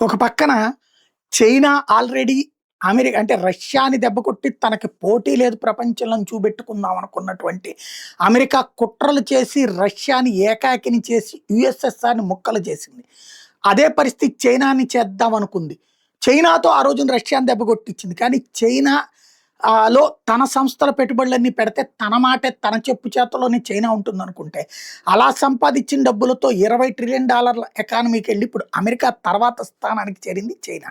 ఒక పక్కన China already America అంటే రష్యాని దెబ్బకొట్టి తనకి పోటీ లేదు ప్రపంచంలో చూపెట్టుకుందాం అనుకున్నటువంటి అమెరికా కుట్రలు చేసి రష్యాని ఏకాకిని చేసి యుఎస్ఎస్ఆర్ని ముక్కలు చేసింది. అదే పరిస్థితి చైనాని చేద్దాం అనుకుంది. చైనాతో ఆ రోజున రష్యాని దెబ్బకొట్టించింది. కానీ చైనా లో తన సంస్థల పెట్టుబడులన్నీ పెడితే తన మాటే తన చెప్పు చేతలోనే చైనా ఉంటుందనుకుంటే, అలా సంపాదించిన డబ్బులతో $20 ట్రిలియన్ ఎకానమీకి వెళ్ళి ఇప్పుడు అమెరికా తర్వాత స్థానానికి చేరింది చైనా.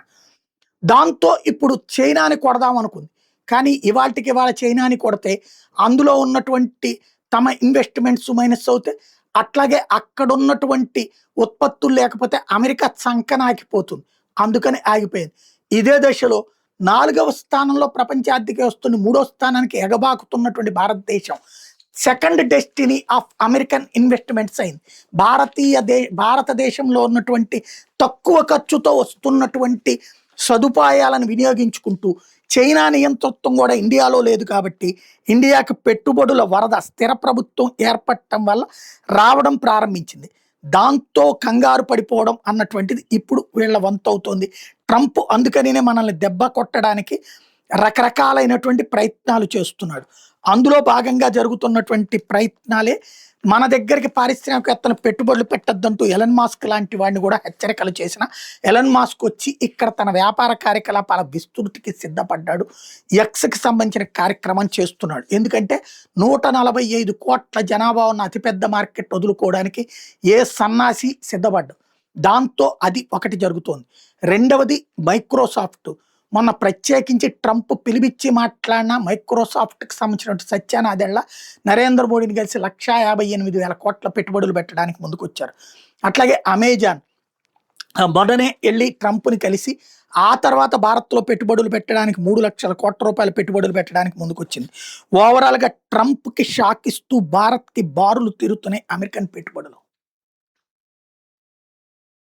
దాంతో ఇప్పుడు చైనాని కొడదాం అనుకుంది. కానీ ఇవాల్టికి ఇవాళ చైనాని కొడితే అందులో ఉన్నటువంటి తమ ఇన్వెస్ట్మెంట్స్ మైనస్ అవుతాయి. అట్లాగే అక్కడున్నటువంటి ఉత్పత్తులు లేకపోతే అమెరికా సంకనాకిపోతుంది. అందుకని ఆగిపోయింది. ఇదే దశలో 4వ స్థానంలో ప్రపంచ ఆర్థిక వ్యవస్థని 3వ స్థానానికి ఎగబాకుతున్నటువంటి భారతదేశం second destiny of American investments అయింది. భారతదేశంలో ఉన్నటువంటి తక్కువ ఖర్చుతో వస్తున్నటువంటి సదుపాయాలను వినియోగించుకుంటూ చైనా నియంతృత్వం కూడా ఇండియాలో లేదు కాబట్టి ఇండియాకి పెట్టుబడుల వరద స్థిర ప్రభుత్వం ఏర్పడటం వల్ల రావడం ప్రారంభించింది. దాంతో కంగారు పడిపోవడం అన్నటువంటిది ఇప్పుడు వీళ్ళ వంతవుతోంది. ట్రంప్ అందుకనే మనల్ని దెబ్బ కొట్టడానికి రకరకాలైనటువంటి ప్రయత్నాలు చేస్తున్నాడు. అందులో భాగంగా జరుగుతున్నటువంటి ప్రయత్నాలే మన దగ్గరికి పారిశ్రామికవేత్తలు పెట్టుబడులు పెట్టద్దంటూ ఎలన్ మాస్క్ లాంటి వాడిని కూడా హెచ్చరికలు చేసిన ఎలన్ మాస్క్ వచ్చి ఇక్కడ తన వ్యాపార కార్యకలాపాల విస్తృతికి సిద్ధపడ్డాడు. ఎక్స్కి సంబంధించిన కార్యక్రమం చేస్తున్నాడు. ఎందుకంటే 145 కోట్ల జనాభా ఉన్న అతిపెద్ద మార్కెట్ వదులుకోవడానికి ఏ సన్నాసి సిద్ధపడ్డాడు. దాంతో అది ఒకటి జరుగుతోంది. రెండవది మైక్రోసాఫ్ట్. మొన్న ప్రత్యేకించి ట్రంప్ పిలిపించి మాట్లాడిన మైక్రోసాఫ్ట్కి సంబంధించినటువంటి సత్యానాదెళ్ళ నరేంద్ర మోడీని కలిసి 158,000 కోట్ల పెట్టుబడులు పెట్టడానికి ముందుకొచ్చారు. అట్లాగే అమెజాన్ మొదనే వెళ్ళి ట్రంప్ని కలిసి ఆ తర్వాత భారత్లో పెట్టుబడులు పెట్టడానికి 3 లక్షల కోట్ల రూపాయల పెట్టుబడులు పెట్టడానికి ముందుకొచ్చింది. ఓవరాల్గా ట్రంప్కి షాక్ ఇస్తూ భారత్కి బారులు తీరుతున్నాయి అమెరికన్ పెట్టుబడులు.